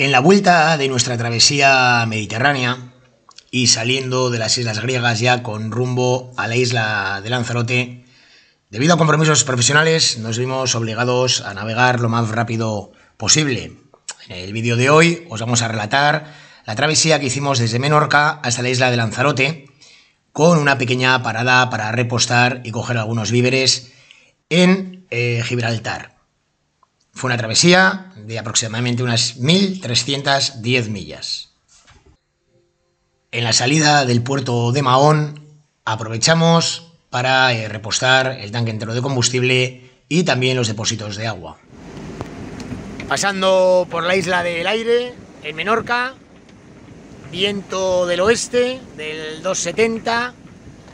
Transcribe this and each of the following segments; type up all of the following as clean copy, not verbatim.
En la vuelta de nuestra travesía mediterránea y saliendo de las islas griegas ya con rumbo a la isla de Lanzarote, debido a compromisos profesionales nos vimos obligados a navegar lo más rápido posible. En el vídeo de hoy os vamos a relatar la travesía que hicimos desde Menorca hasta la isla de Lanzarote, con una pequeña parada para repostar y coger algunos víveres en Gibraltar. Fue una travesía de aproximadamente unas 1.310 millas. En la salida del puerto de Mahón aprovechamos para repostar el tanque entero de combustible y también los depósitos de agua. Pasando por la isla del Aire, en Menorca, viento del oeste del 270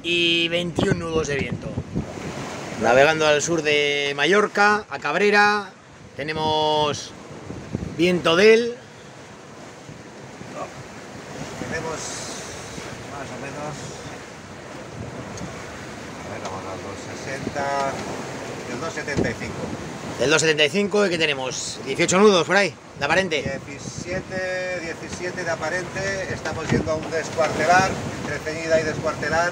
y 21 nudos de viento. Navegando al sur de Mallorca, a Cabrera, tenemos viento del... Tenemos más o menos, a ver, vamos al 260, del 275. Del 275, ¿qué tenemos? 18 nudos por ahí, de aparente. 17 de aparente, estamos yendo a un descuartelar, entre ceñida y descuartelar.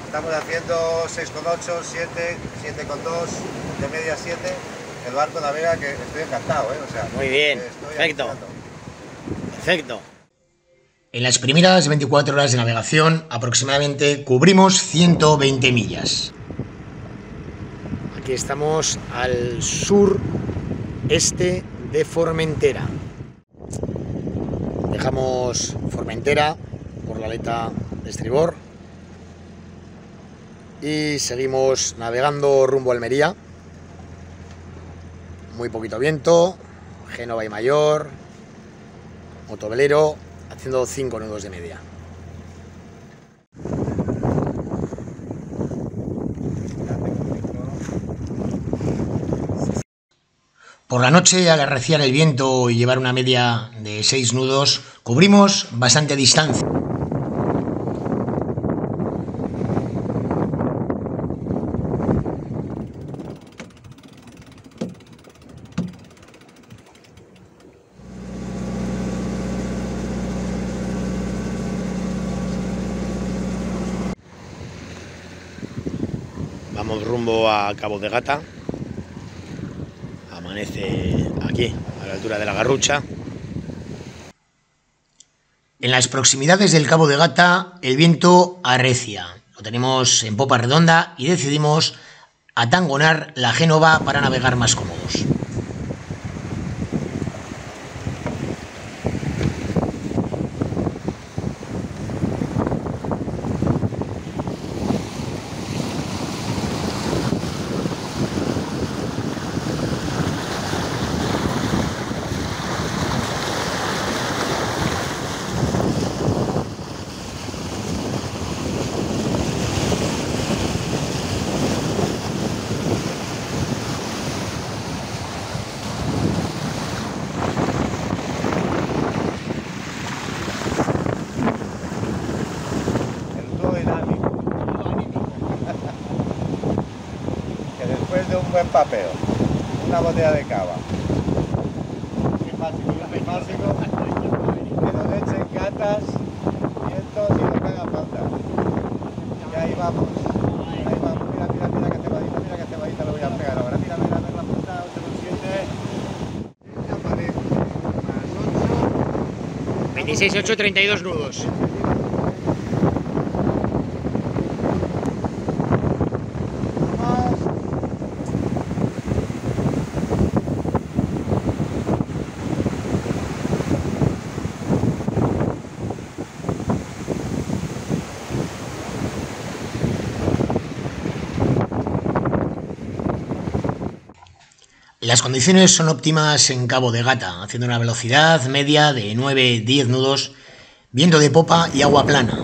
Estamos haciendo 6,8, 7, 7,2, de media 7. El barco navega, que estoy encantado, o sea, muy bien, perfecto. Alucinando. Perfecto. En las primeras 24 horas de navegación aproximadamente cubrimos 120 millas. Aquí estamos al sur-este de Formentera. Dejamos Formentera por la aleta de estribor y seguimos navegando rumbo a Almería. Muy poquito viento, Génova y Mayor, motovelero, haciendo 5 nudos de media. Por la noche, al arreciar el viento y llevar una media de 6 nudos, cubrimos bastante distancia. Vamos rumbo a Cabo de Gata. Amanece aquí, a la altura de la Garrucha. En las proximidades del Cabo de Gata, el viento arrecia. Lo tenemos en popa redonda y decidimos atangonar la Génova para navegar más cómodos. Después de un buen papeo, una botella de cava, básico, que nos echen gatas, vientos y lo que haga falta. Y ahí vamos, mira que cebadita lo voy a pegar ahora, mira la punta, 8,7, aparece, más 8, 26, 8, 32 nudos. Las condiciones son óptimas en Cabo de Gata, haciendo una velocidad media de 9-10 nudos, viento de popa y agua plana.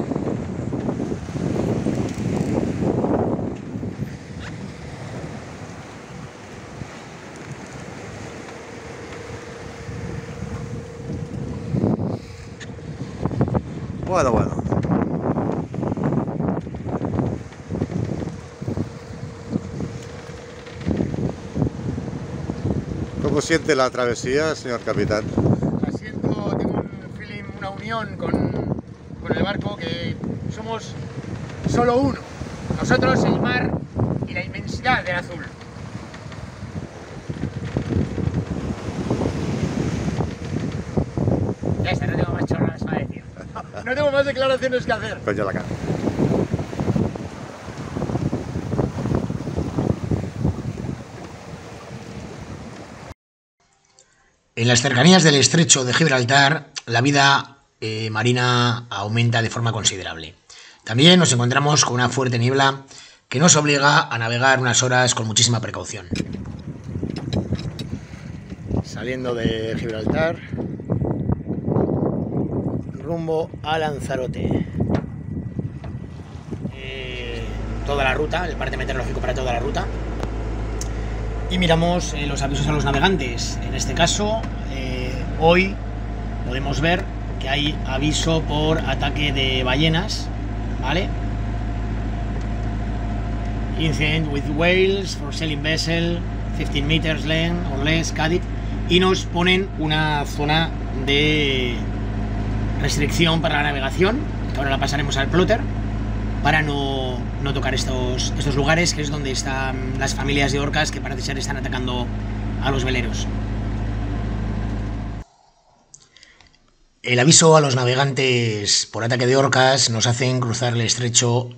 Bueno. ¿Cómo siente la travesía, señor capitán? una unión con el barco, que somos solo uno. Nosotros, el mar y la inmensidad del azul. Ya está, no tengo más chorradas para decir. No tengo más declaraciones que hacer. Pues yo la canto. En las cercanías del estrecho de Gibraltar, la vida marina aumenta de forma considerable. También nos encontramos con una fuerte niebla que nos obliga a navegar unas horas con muchísima precaución. Saliendo de Gibraltar, rumbo a Lanzarote. Toda la ruta, el parte meteorológico para toda la ruta. Y miramos los avisos a los navegantes. En este caso, hoy podemos ver que hay aviso por ataque de ballenas, ¿vale? Incident with whales for sailing vessel 15 meters length or less, Cádiz. Y nos ponen una zona de restricción para la navegación, que ahora la pasaremos al plotter, para no tocar estos lugares, que es donde están las familias de orcas que parece ser están atacando a los veleros. El aviso a los navegantes por ataque de orcas nos hacen cruzar el estrecho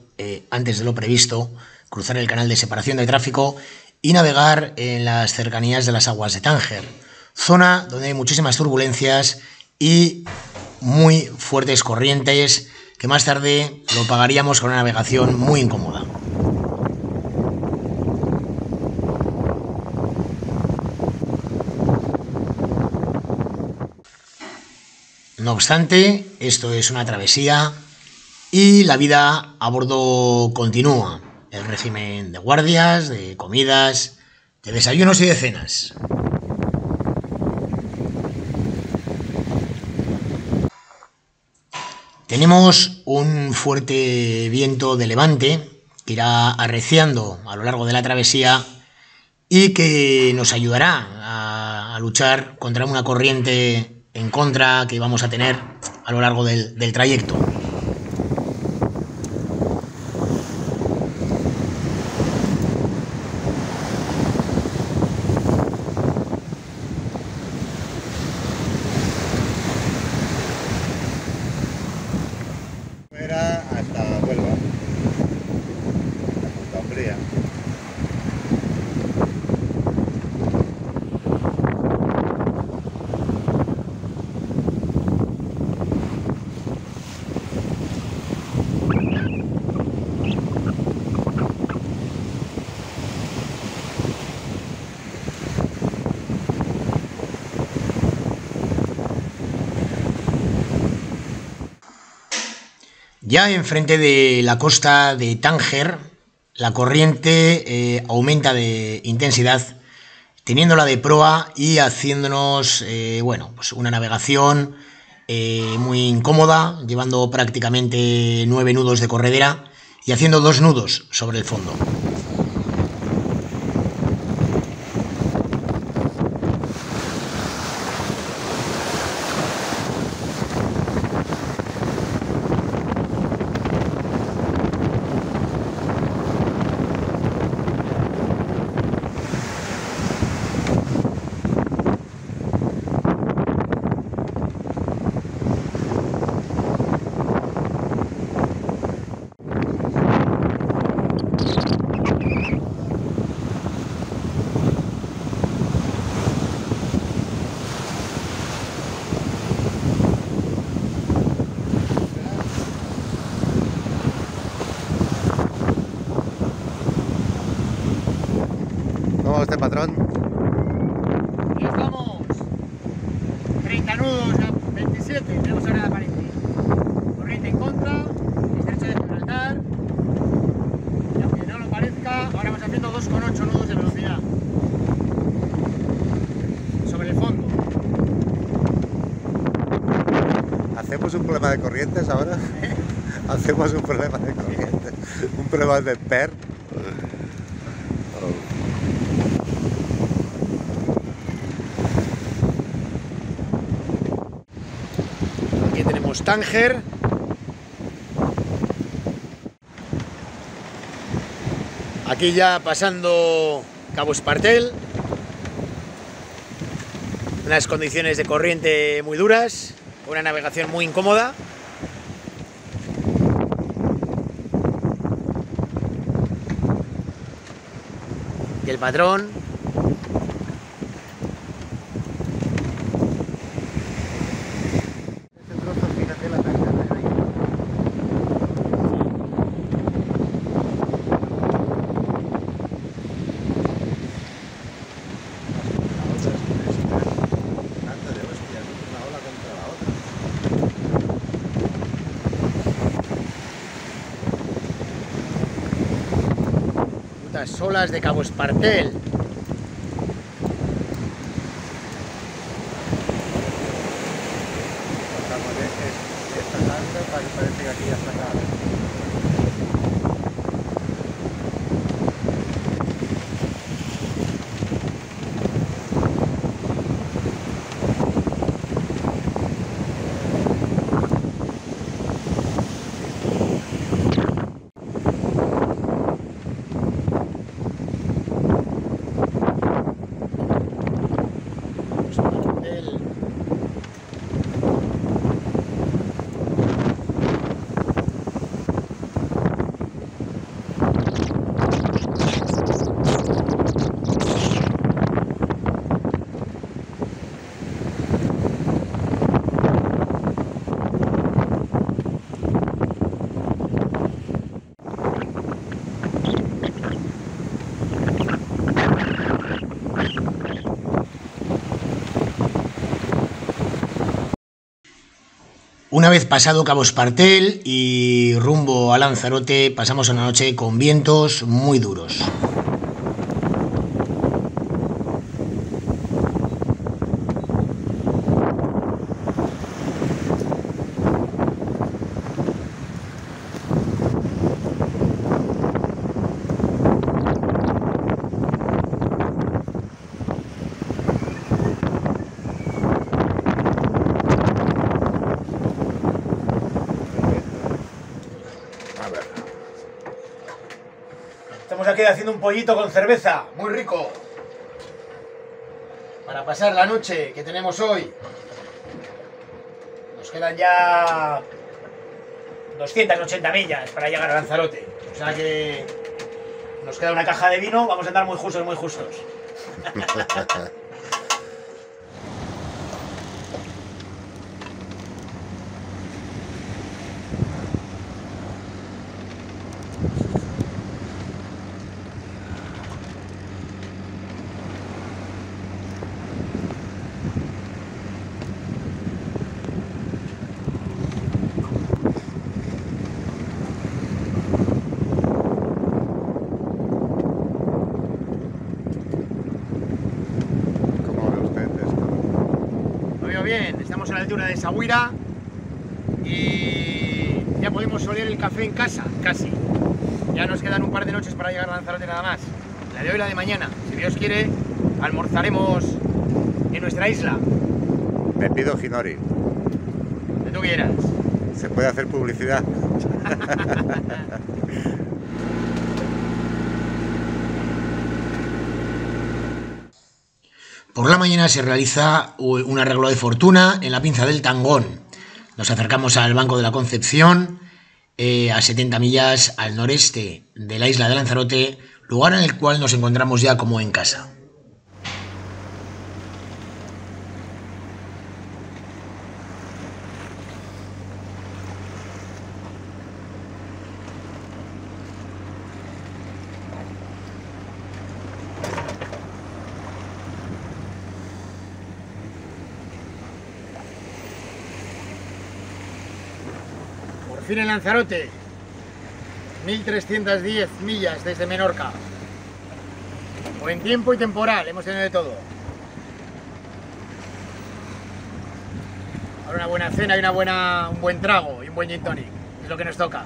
antes de lo previsto, cruzar el canal de separación de tráfico y navegar en las cercanías de las aguas de Tánger, zona donde hay muchísimas turbulencias y muy fuertes corrientes, que más tarde lo pagaríamos con una navegación muy incómoda. No obstante, esto es una travesía y la vida a bordo continúa. El régimen de guardias, de comidas, de desayunos y de cenas. Tenemos un fuerte viento de levante que irá arreciando a lo largo de la travesía y que nos ayudará a luchar contra una corriente en contra que vamos a tener a lo largo del trayecto. Hasta Huelva, hasta Umbría. Ya enfrente de la costa de Tánger, la corriente aumenta de intensidad, teniéndola de proa y haciéndonos pues una navegación muy incómoda, llevando prácticamente 9 nudos de corredera y haciendo 2 nudos sobre el fondo. ¿Cómo va usted, patrón? Aquí estamos, 30 nudos a 27, tenemos ahora de aparente. Corriente en contra, estrecho de Gibraltar, y aunque no lo parezca, ahora vamos haciendo 2,8 nudos de velocidad sobre el fondo. ¿Hacemos un problema de corrientes ahora? Hacemos un problema de corrientes, un problema de PER. Aquí Aquí tenemos Tánger. Aquí ya pasando Cabo Espartel. Unas condiciones de corriente muy duras, una navegación muy incómoda. Y el patrón. Este trozo, fíjate la carcasa ahí. Tanto de hostias, una ola contra la otra. Putas olas de Cabo Espartel. Pasamos de esta lanza, parece que aquí ya está acá. Una vez pasado Cabo Espartel y rumbo a Lanzarote, pasamos una noche con vientos muy duros. Estamos aquí haciendo un pollito con cerveza, muy rico. Para pasar la noche que tenemos hoy. Nos quedan ya 280 millas para llegar a Lanzarote. O sea que nos queda una caja de vino, vamos a andar muy justos, muy justos. ¿Cómo ve usted esto? Lo veo bien, estamos a la altura de Sahuira y ya podemos oler el café en casa, casi. Ya nos quedan un par de noches para llegar a Lanzarote nada más. La de hoy y la de mañana. Si Dios quiere, almorzaremos en nuestra isla. Me pido Hinori. Donde tú quieras. ¿Se puede hacer publicidad? Por la mañana se realiza un arreglo de fortuna en la pinza del Tangón. Nos acercamos al Banco de la Concepción, a 70 millas al noreste de la isla de Lanzarote, lugar en el cual nos encontramos ya como en casa. Por fin en Lanzarote, 1310 millas desde Menorca. Buen tiempo y temporal, hemos tenido de todo. Ahora una buena cena y un buen trago y un buen gin tonic, es lo que nos toca.